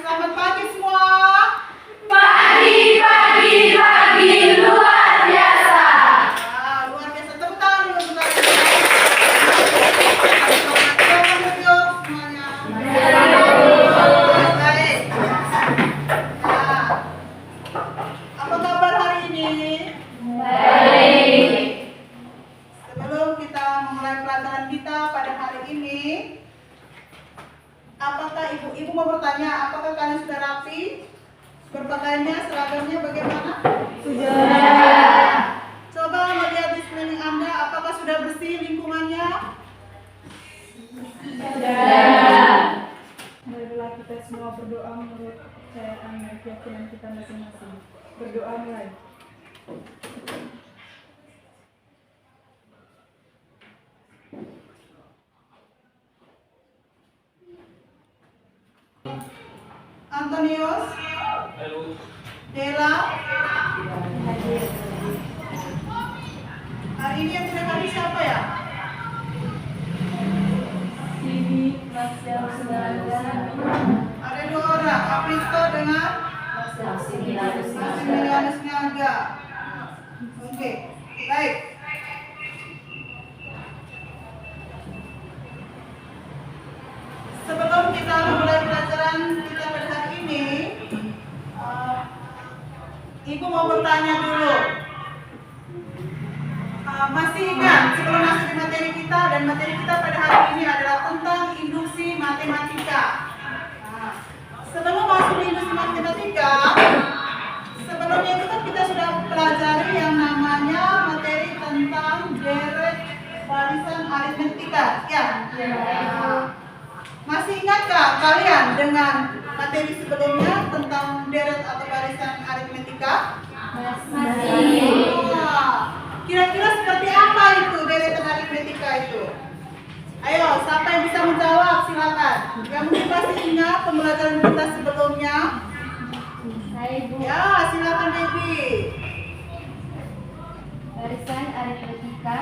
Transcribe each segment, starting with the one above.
Selamat pagi semua. Pagi luar biasa. Luar biasa. Tepuk tangan dulu semuanya. Selamat dulu semuanya. Baik. Nah, apa kabar hari ini? Baik. Sebelum kita memulai pelajaran kita pada hari ini, apakah ibu-ibu mau bertanya, apakah kalian sudah rapi? Berpakaiannya, seragamnya bagaimana? Sudah. Coba melihat di sekeliling Anda, apakah sudah bersih lingkungannya? Sudah. Marilah kita semua berdoa menurut kepercayaan dan keyakinan kita masing-masing. Berdoa mulai. Antonius, Dela, hari ini yang tidak hadir siapa ya? Sini, Masya Saudara. Ada 2 orang, Apristo dengan Maximilianus Niaga. Oke, baik. Sebelum kita memulai pelajaran kita pada hari ini, Ibu mau bertanya dulu. Masih ingat sebelum masuk di materi kita, dan materi kita pada hari ini adalah tentang induksi matematika. Sebelum masuk di induksi matematika, sebelumnya itu kan kita sudah pelajari yang namanya materi tentang deret barisan aritmetika, ya? Masih ingatkah kalian dengan materi sebelumnya tentang deret atau barisan aritmetika? Masih. Kira-kira seperti apa itu deretan aritmetika itu? Ayo, siapa yang bisa menjawab? Silakan. Yang mungkin masih ingat pembelajaran kita sebelumnya? Saya Ibu. Ya, silakan Debbie. Barisan aritmetika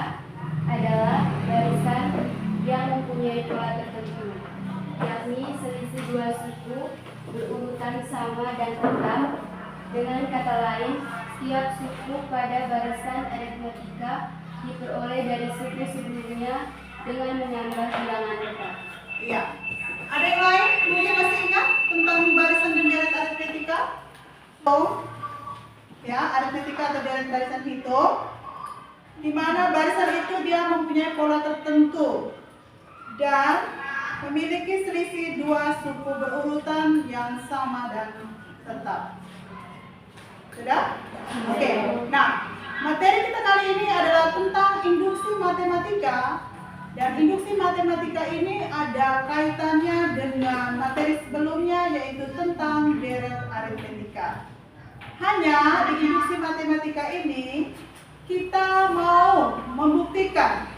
adalah barisan yang mempunyai pola tertentu, yakni selisih 2 suku berurutan sama dan tetap. Dengan kata lain, setiap suku pada barisan aritmetika diperoleh dari suku sebelumnya dengan menambah bilangan tetap. Iya. Ada yang lain mungkin masih ingat tentang barisan dan deret aritmetika? Ya, aritmetika atau deret barisan hitung, di mana barisan itu dia mempunyai pola tertentu dan memiliki selisih 2 suku berurutan yang sama dan tetap. Sudah? Oke. Nah, materi kita kali ini adalah tentang induksi matematika, dan induksi matematika ini ada kaitannya dengan materi sebelumnya, yaitu tentang deret aritmetika. Hanya di induksi matematika ini kita mau membuktikan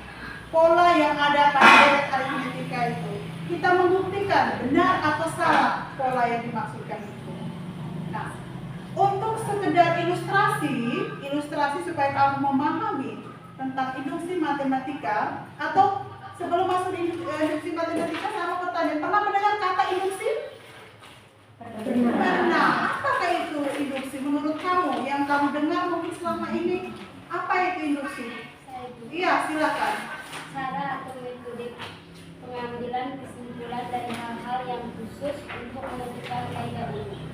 pola yang ada pada deret aritmetika itu. Kita membuktikan benar atau salah pola yang dimaksudkan itu. Nah, untuk sekedar ilustrasi supaya kamu memahami tentang induksi matematika, atau sebelum masuk di induksi matematika, saya mau bertanya, pernah mendengar kata induksi? Pernah. Apakah itu induksi menurut kamu? Yang kamu dengar mungkin selama ini, apa itu induksi? Iya, silakan. Cara atau metode pengambilan kesimpulan dari hal-hal yang khusus untuk menentukan kaidah umum.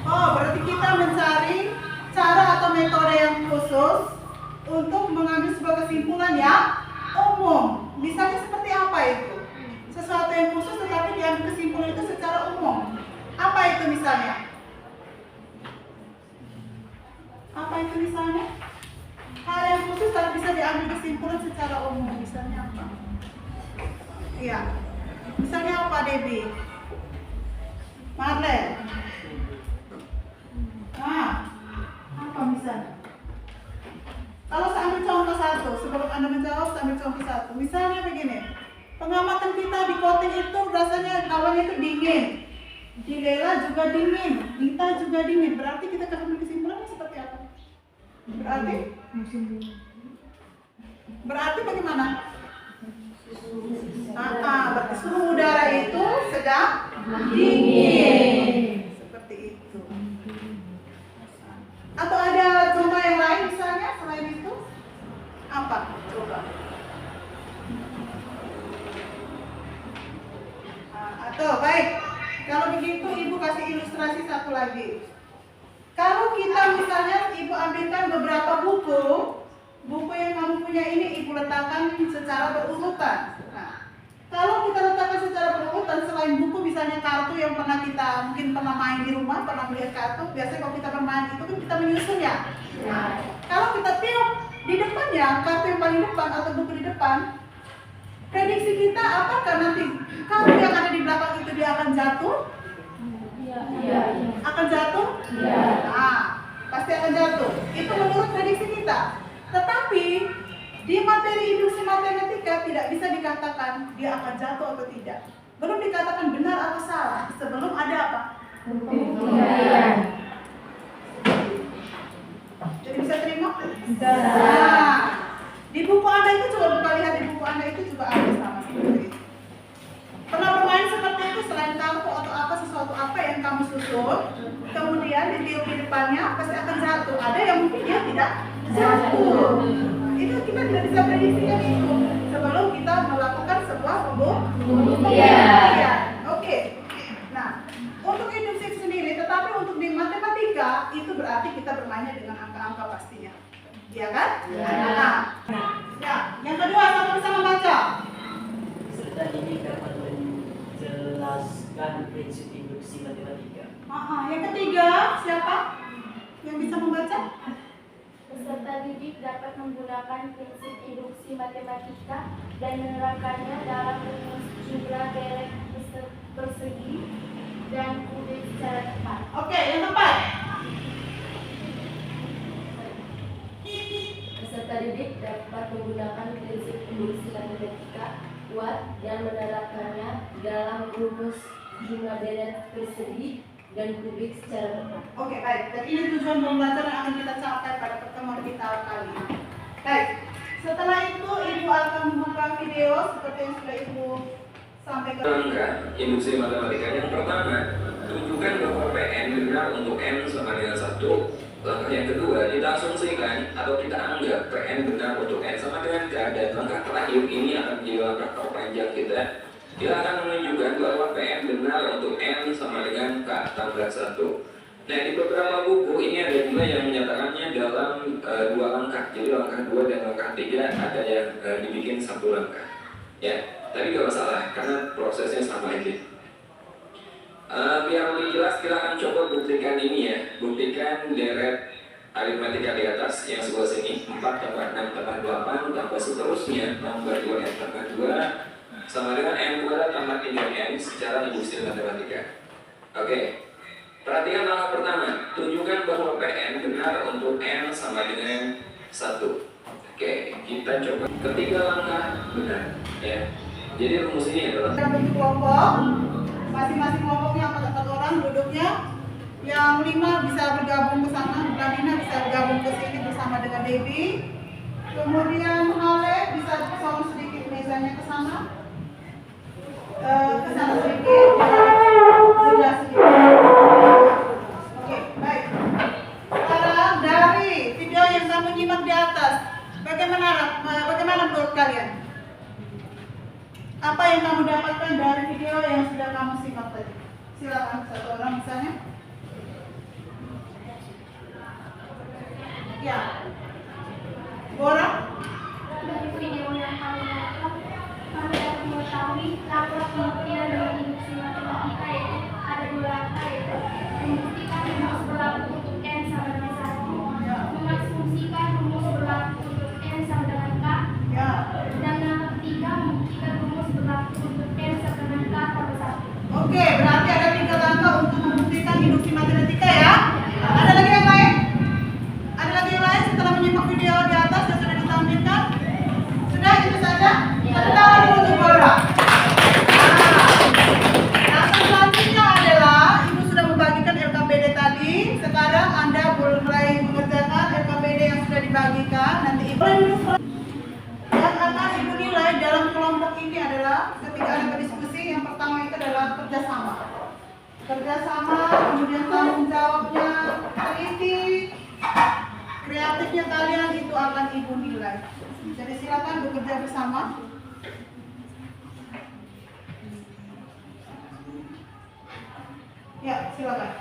Oh, berarti kita mencari cara atau metode yang khusus untuk mengambil sebuah kesimpulan yang umum. Misalnya seperti apa itu? Sesuatu yang khusus tetapi diambil kesimpulan itu secara umum. Apa itu misalnya? Apa itu misalnya? Hal yang khusus tapi bisa diambil kesimpulan secara umum. Misalnya apa? Iya. Misalnya apa, Debbie? Marlen? Apa misalnya? Kalau saya ambil contoh satu, sebelum Anda menjawab, saya ambil contoh satu. Misalnya begini, pengamatan kita di Kotin itu rasanya hawannya itu dingin, di Lela juga dingin, Dita juga dingin. Berarti kita akan ambil kesimpulannya seperti apa? Berarti bagaimana? Berarti suhu udara itu sedang dingin. itu. Atau ada contoh yang lain misalnya selain itu? Apa? Coba. Atau baik, kalau begitu Ibu kasih ilustrasi satu lagi. Kalau kita misalnya Ibu ambilkan beberapa buku yang kamu punya ini Ibu letakkan secara berurutan. Nah, kalau kita letakkan secara berurutan, selain buku misalnya kartu yang mungkin pernah main di rumah, pernah melihat kartu, biasanya kalau kita bermain itu kan kita menyusun ya. Nah, kalau kita tiup di depannya, kartu yang paling depan atau buku di depan, prediksi kita apakah nanti kartu yang ada di belakang itu dia akan jatuh? Iya. Akan jatuh? Iya. Nah, pasti akan jatuh. Itu menurut prediksi kita. Tetapi di materi induksi matematika tidak bisa dikatakan dia akan jatuh atau tidak. Belum dikatakan benar atau salah sebelum ada apa? Buktian. Jadi bisa terima? Bisa. Nah, di buku Anda itu coba buka lihat di buku Anda itu juga ada sama seperti itu. Pernah bermain seperti itu selain kartu atau apa sesuatu apa yang kamu susun, kemudian ditiup di depannya pasti akan jatuh. Ada yang mungkin dia tidak jatuh. Itu kita tidak bisa prediksikan itu sebelum kita melakukan sebuah pembuktian. Oke. Nah, untuk induksi sendiri, tetapi untuk di matematika itu berarti kita bermainnya dengan angka-angka pastinya, iya kan? Nah, ya. Yang kedua, sama-sama baca. Serta ini dapat menjelaskan prinsip induksi matematika. Yang ketiga, siapa yang bisa membaca? Peserta didik dapat menggunakan prinsip induksi matematika dan menerapkannya dalam rumus jumlah deret persegi dan kubik secara tepat. Oke, yang keempat. Peserta didik dapat menggunakan prinsip induksi matematika kuat dan menerapkannya dalam rumus jumlah deret persegi dan kubik secara tepat. Oke, baik. Dan ini tujuan pembelajaran yang akan kita capai pada pertemuan kita kali ini. Baik. Setelah itu Ibu akan membuka video seperti yang sudah Ibu sampaikan. Langkah induksi matematika yang pertama, tunjukkan bahwa Pn benar untuk n sama dengan 1. Langkah yang kedua, kita asumsikan atau kita anggap Pn benar untuk n sama dengan k. Dan langkah terakhir ini akan menjadi langkah terpanjang kita. Kita akan menunjukkan bahwa Pn benar untuk n sama dengan k tambah 1. Nah, di beberapa buku ini ada juga yang menyatakannya dalam dua langkah. Jadi langkah 2 dan langkah 3 ada yang dibikin satu langkah. Ya, tapi gak masalah karena prosesnya sama aja. Biar lebih jelas kita akan coba buktikan ini ya. Buktikan deret aritmatika di atas yang sebelah sini 4 tambah 6 tambah 8 tambah seterusnya tambah 2n tambah 2 sama dengan n kuadrat tambah 3n secara induksi matematika. Oke. Perhatikan langkah pertama, tunjukkan bahwa Pn benar untuk n sama dengan 1. Oke, kita coba. Ketiga langkah benar, ya. Jadi rumus ini adalah Kita bentuk kelompok, masing-masing kelompoknya 4 orang duduknya. Yang 5 bisa bergabung ke sana, Nadina bisa bergabung ke sini bersama dengan Debbie. Kemudian Ale bisa selalu sedikit mezanya ke sana. Ke sana sedikit, sebelah sedikit. Oke, baik. Sekarang dari video yang kamu nyimak di atas, bagaimana menurut kalian? Apa yang kamu dapatkan dari video yang sudah kamu simak tadi? Silakan satu orang misalnya. Ya. Bora? Dari video yang kami nonton, kami dapat mengetahui langkah pembuktian dalam induksi matematika yaitu ada 2 langkah, yaitu membuktikan rumus berlaku untuk n sama dengan 1, mengasumsikan rumus berlaku untuk n sama dengan k, Ya. dan yang ketiga membuktikan rumus berlaku untuk n sama dengan k tambah 1. Oke, berarti ada 3 langkah untuk membuktikan induksi matematika ya. Ada lagi yang lain? Ada lagi yang lain setelah menyimak video di atas yang sudah ditampilkan? Sudah itu saja? Tepuk tangan dulu untuk Bora. Nah, selanjutnya adalah Ibu sudah membagikan LKPD tadi. Sekarang Anda mulai mengerjakan LKPD yang sudah dibagikan. Nanti Ibu yang akan Ibu nilai dalam kelompok ini adalah ketika Anda berdiskusi, yang pertama itu adalah kerjasama. Kerjasama kemudian tanggung jawabnya teliti, kreatifnya kalian itu akan ibu nilai. Jadi silakan bekerja bersama. Ya, silakan.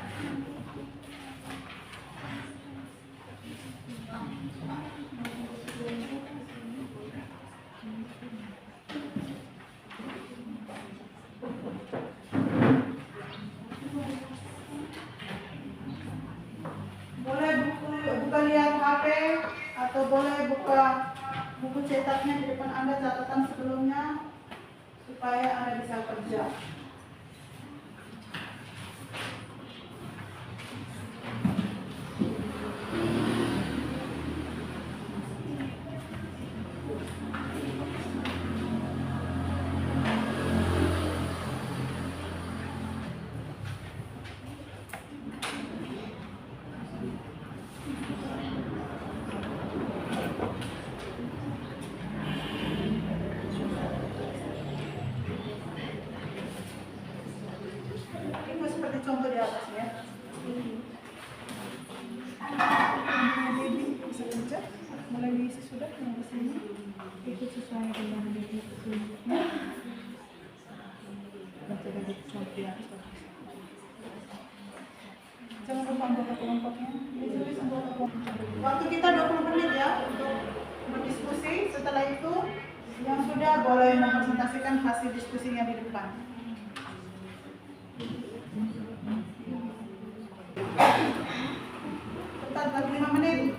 Boleh buka lihat HP atau boleh buka buku cetaknya di depan Anda, catatan sebelumnya supaya Anda bisa kerja. Itu seperti contoh di atas ya. Baby bisa kerja mulai diisi sudah yang di sini. Itu sesuai dengan definisi. Mencoba dicampur di atas. Jangan lupa anggota kelompoknya. Ditulis anggota kelompok. Waktu kita 20 menit ya untuk berdiskusi. Setelah itu yang sudah boleh mempresentasikan hasil diskusinya di depan. Tetap 45 menit.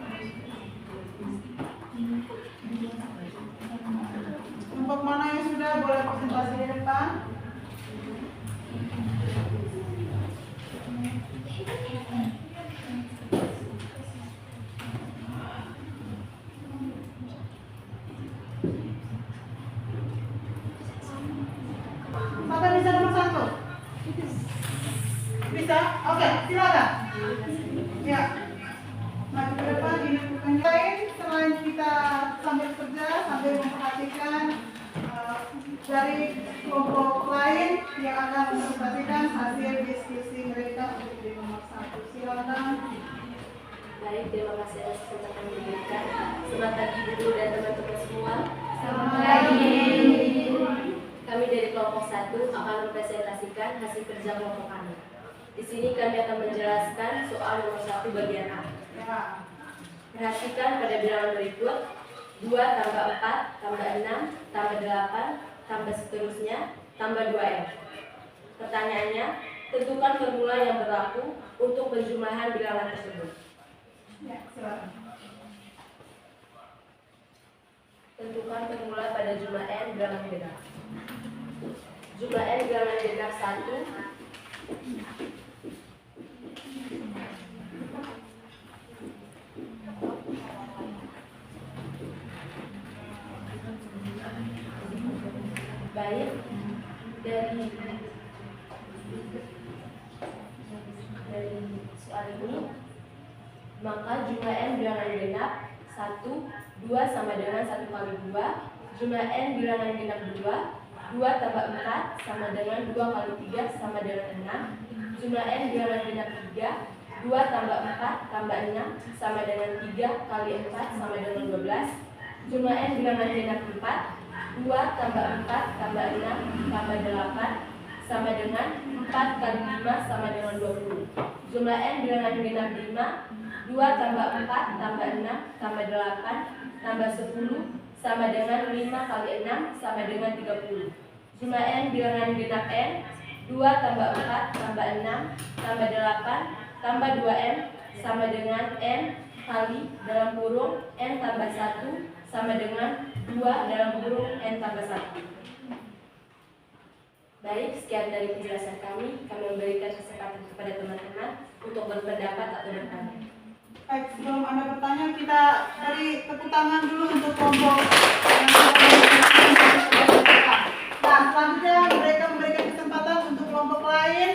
Kelompok mana yang sudah boleh presentasi di depan? Siapa bisa nomor 1? Bisa? Oke, silakan. Ya. Maju ke depan, ini bukan lain selain kita sambil kerja, sambil memperhatikan dari kelompok lain yang akan mempresentasikan hasil diskusi mereka untuk di nomor 1. Silakan. Baik, terima kasih atas kesempatan yang diberikan. Selamat pagi Ibu dan teman-teman semua. Selamat pagi. Kami dari kelompok 1 akan mempresentasikan hasil kerja kelompok kami. Di sini kami akan menjelaskan soal nomor 1 bagian A. Ya. Perhatikan pada bilangan berikut 2 tambah 4 tambah 6 tambah 8 tambah seterusnya tambah 2M. Pertanyaannya, tentukan formula yang berlaku untuk penjumlahan bilangan tersebut. Ya, silakan. Tentukan formula pada jumlah N bilangan genap. Jumlah N bilangan genap 1 baik dari soal ini, maka jumlah N bilangan genap 1, 2 sama dengan 1 kali 2. Jumlah N bilangan genap 2 tambah 4 sama dengan 2 kali 3 sama dengan 6. Jumlah N bilangan genap 3, 2 tambah 4 tambah 6 sama dengan 3 kali 4 sama dengan 12. Jumlah N bilangan genap 4, 2 tambah 4 tambah 6 tambah 8 sama dengan 4 kali 5 sama dengan 20. Jumlah N bilangan genap 5, 2 tambah 4 tambah 6 tambah 8 tambah 10 sama dengan 5 kali 6 sama dengan 30. Jumlah N bilangan genap N, 2 tambah 4 tambah 6 tambah 8 tambah 2M sama dengan N kali dalam kurung N tambah 1 sama dengan 2 dalam kurung N tambah 1. Baik, sekian dari penjelasan kami. Kami memberikan kesempatan kepada teman-teman untuk berpendapat atau bertanya. Baik, sebelum Anda bertanya, kita beri tepuk tangan dulu untuk kelompok yang nah, selanjutnya mereka memberikan kesempatan untuk kelompok lain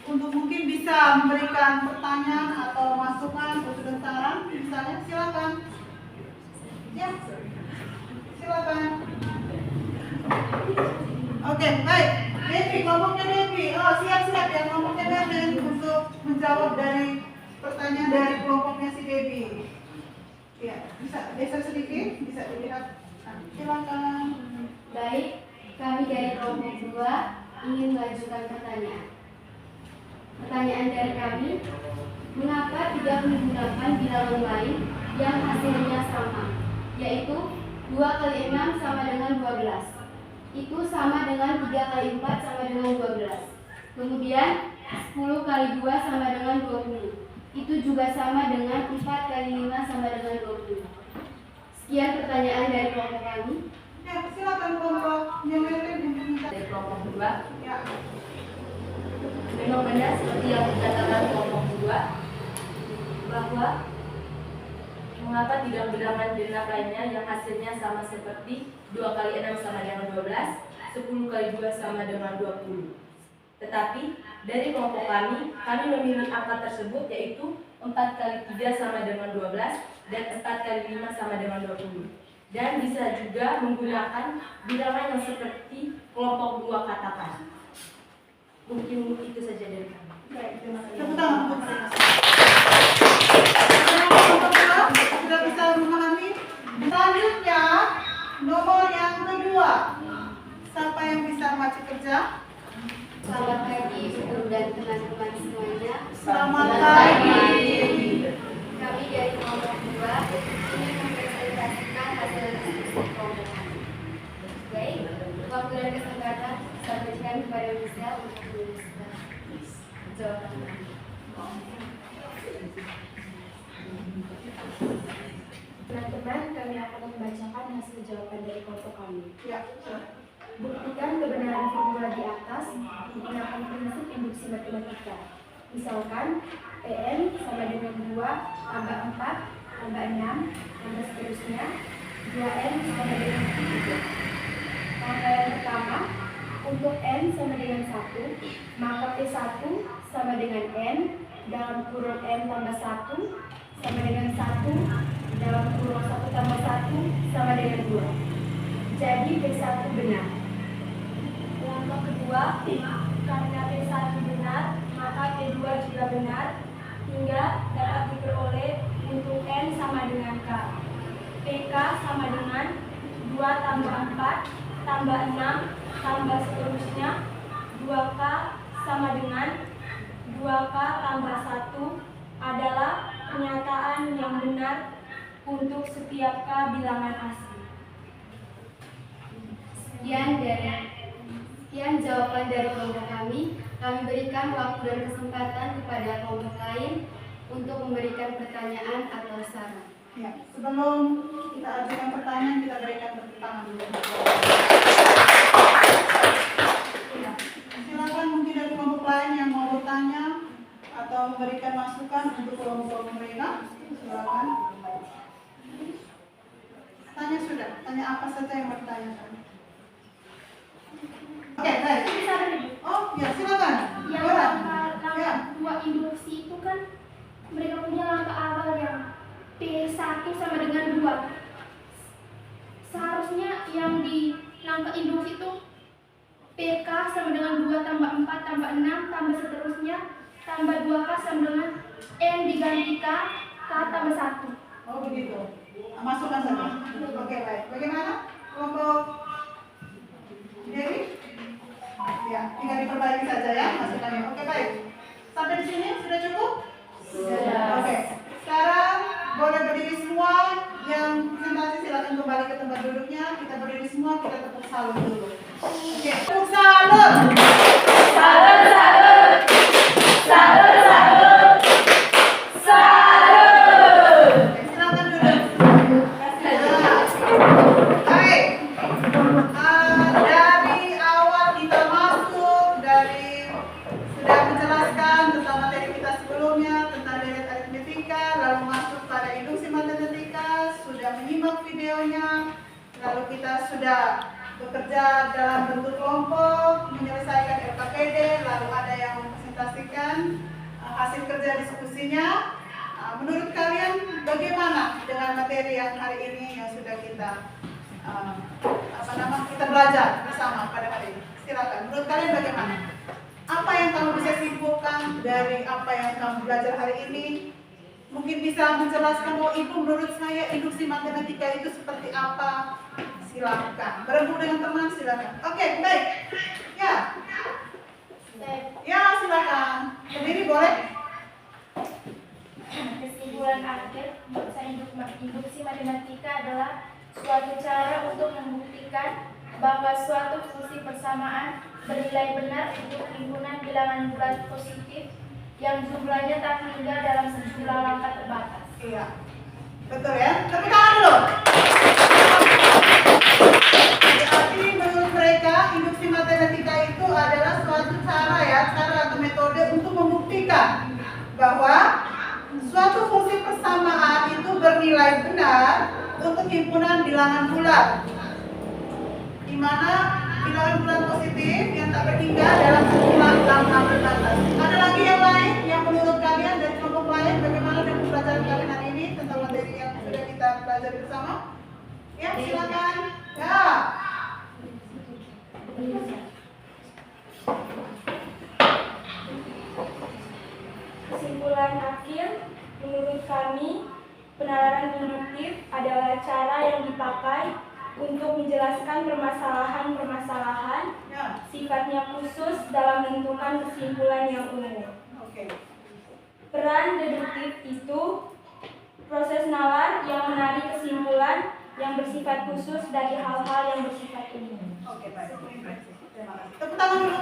untuk mungkin bisa memberikan pertanyaan atau masukan atau sudut saran, misalnya silakan. Ya, silakan. Oke, baik. Devi, kelompoknya Devi. Oh, siap-siap ya kelompoknya Devi untuk menjawab dari pertanyaan dari kelompoknya si Debbie. Ya, bisa geser sedikit, bisa dilihat. Nah, silakan. Baik, kami dari kelompok 2 ingin mengajukan pertanyaan. Pertanyaan dari kami, mengapa tidak menggunakan bilangan lain yang hasilnya sama, yaitu 2 kali 6 sama dengan 12. Itu sama dengan 3 kali 4 sama dengan 12. Kemudian 10 kali 2 sama dengan 20. Itu juga sama dengan 4 kali 5 sama dengan 20. Sekian pertanyaan dari kelompok kami. Ya, silakan kelompok yang lain untuk minta. Dari kelompok 2, Ya, memang benar seperti yang dikatakan kelompok 2 bahwa mengapa tidak bilangan genap lainnya yang hasilnya sama seperti 2 kali 6 sama dengan 12, 10 kali 2 sama dengan 20. Tetapi dari kelompok kami memilih angka tersebut, yaitu 4 kali 3 sama dengan 12 dan 4 kali 5 sama dengan 20. Dan bisa juga menggunakan bilangan yang seperti kelompok 2 katakan. Mungkin itu saja dari kami. baik, terima kasih. Tepuk tangan untuk mereka. Sudah bisa memahami. Selanjutnya, nomor yang kedua. Siapa yang bisa maju kerja? Selamat pagi Ibu dan teman-teman semuanya. Selamat pagi. Kami dari kelompok 2 ingin mempresentasikan hasil diskusi kelompok kami. Baik, waktu dan kesempatan saya berikan kepada Michelle untuk menuliskan jawaban kami. Teman-teman, kami akan membacakan hasil jawaban dari kelompok kami. Ya, Buktikan kebenaran formula di atas menggunakan prinsip induksi matematika. Misalkan, PN sama dengan 2 tambah 4 tambah 6 tambah seterusnya, 2N sama dengan 3. Langkah yang pertama, untuk N sama dengan 1, maka P1 sama dengan N dalam kurung N tambah 1 sama dengan 1 dalam kurung 1 tambah 1 sama dengan 2. Jadi P1 benar. Langkah kedua, karena P1 benar, maka P2 juga benar, hingga dapat diperoleh untuk N sama dengan K. PK sama dengan 2 tambah 4 tambah 6 tambah seterusnya, 2K sama dengan 2K tambah 1 adalah pernyataan yang benar untuk setiap K bilangan asli. Sekian jawaban dari kelompok kami. Kami berikan waktu dan kesempatan kepada kelompok lain untuk memberikan pertanyaan atau saran. ya. Sebelum kita ajukan pertanyaan, kita berikan tepuk tangan dulu. Ya, silakan mungkin dari kelompok lain yang mau bertanya atau memberikan masukan untuk kelompok mereka. Silakan. Tanya sudah. Tanya apa saja yang mau ditanyakan. Oke, baik. Bisa ada nih, Bu. Oh, ya silakan. Yang Dora. langkah Ya. 2 induksi itu kan mereka punya langkah awal yang P1 sama dengan 2. Seharusnya yang di langkah induksi itu PK sama dengan 2 tambah 4 tambah 6 tambah seterusnya tambah 2K sama dengan N diganti K tambah 1. Oh begitu. Masukkan saja. Oke, baik. Bagaimana kelompok Dewi? Ya, tinggal diperbaiki saja ya masukannya. Oke, baik. Sampai di sini sudah cukup? Sudah. Oke. Sekarang boleh berdiri semua. Yang presentasi silakan kembali ke tempat duduknya. Kita berdiri semua, kita tepuk salut dulu. Oke, tepuk salut. Salut, salut, salut, salut, salut. Oke, silakan duduk. Baik. Dari awal kita masuk sudah menjelaskan tentang materi kita sebelumnya tentang deret aritmetika, lalu masuk pada induksi matematika, sudah menyimak videonya, lalu kita sudah bekerja dalam bentuk kelompok, menyelesaikan LKPD, lalu ada yang mempresentasikan hasil kerja diskusinya. Menurut kalian bagaimana dengan materi yang hari ini yang sudah kita kita belajar bersama pada hari ini? Silakan. Menurut kalian bagaimana? Apa yang kamu bisa simpulkan dari apa yang kamu belajar hari ini? Mungkin bisa menjelaskan, oh ibu menurut saya induksi matematika itu seperti apa? Silakan. Bertemu dengan teman silakan. Oke, baik. Ya. Ya, silakan. Berdiri boleh? Kesimpulan akhir induksi matematika adalah suatu cara untuk membuktikan bahwa suatu fungsi persamaan bernilai benar untuk himpunan bilangan bulat positif yang jumlahnya tak meninggal dalam sejumlah langkah terbatas. Iya. Betul ya? Tepuk tangan dulu. Berarti menurut mereka induksi matematika itu adalah suatu cara atau metode untuk membuktikan bahwa suatu fungsi persamaan itu bernilai benar untuk himpunan bilangan bulat, di mana bilangan bulat positif yang tak berhingga dalam sejumlah langkah terbatas. Ada lagi yang lain yang menurut kalian dari kelompok lain bagaimana dengan pelajaran kalian hari ini tentang materi yang sudah kita pelajari bersama? Ya, silakan. Ya. Kesimpulan akhir, menurut kami, penalaran induktif adalah cara yang dipakai untuk menjelaskan permasalahan-permasalahan Ya. sifatnya khusus dalam menentukan kesimpulan yang umum. Oke. Peran deduktif itu proses nalar yang menarik kesimpulan yang bersifat khusus dari hal-hal yang bersifat umum. Oke, baik. Terima kasih. Tepuk tangan dulu.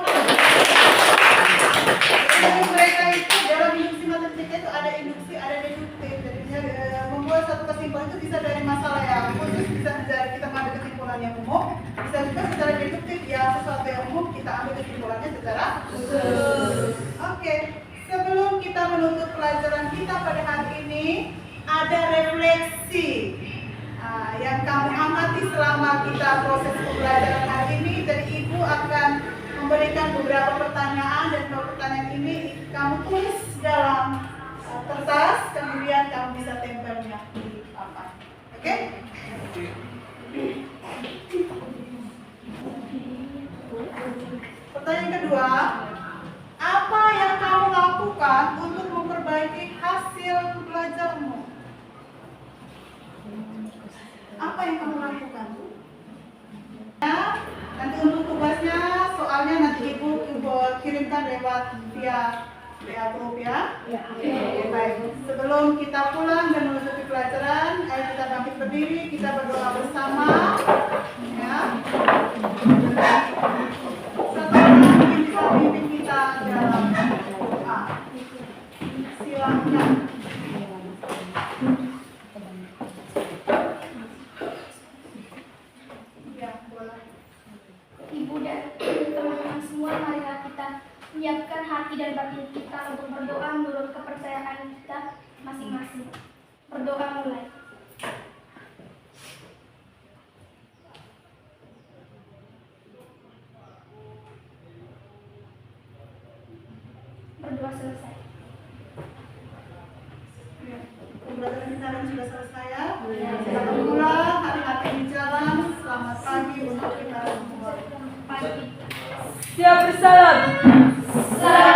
Jadi mereka itu dalam induksi matematika itu ada induksi, ada deduktif. Jadi membuat satu kesimpulan itu bisa dari masalah yang khusus, bisa dari kita mengambil kesimpulan yang umum, bisa juga secara deduktif ya sesuatu yang umum kita ambil kesimpulannya secara khusus. Oke, sebelum kita menutup pelajaran kita pada hari ini, ada refleksi yang kamu amati selama kita proses pembelajaran hari ini. Jadi ibu akan memberikan beberapa pertanyaan dan pertanyaan ini kamu tulis dalam kertas, kemudian kamu bisa tempelnya di papan. Oke? Pertanyaan kedua, apa yang kamu lakukan untuk memperbaiki hasil belajarmu? Apa yang kamu lakukan? Ya, nanti untuk tugasnya, soalnya nanti ibu kirimkan lewat via grup ya. Oke, baik. Sebelum kita pulang dan menutupi pelajaran, ayo kita bangkit berdiri, kita berdoa bersama. Ya. Satu orang yang bisa memimpin kita dalam doa. Silakan. Ibu dan teman-teman semua, marilah kita menyiapkan hati dan batin kita untuk berdoa menurut kepercayaan kita masing-masing. Berdoa mulai. Berdoa selesai. Pembelajaran kita sudah selesai ya. Selamat pulang, hati-hati di jalan. Selamat pagi untuk kita semua. Pagi. Siap bersalam. Salam.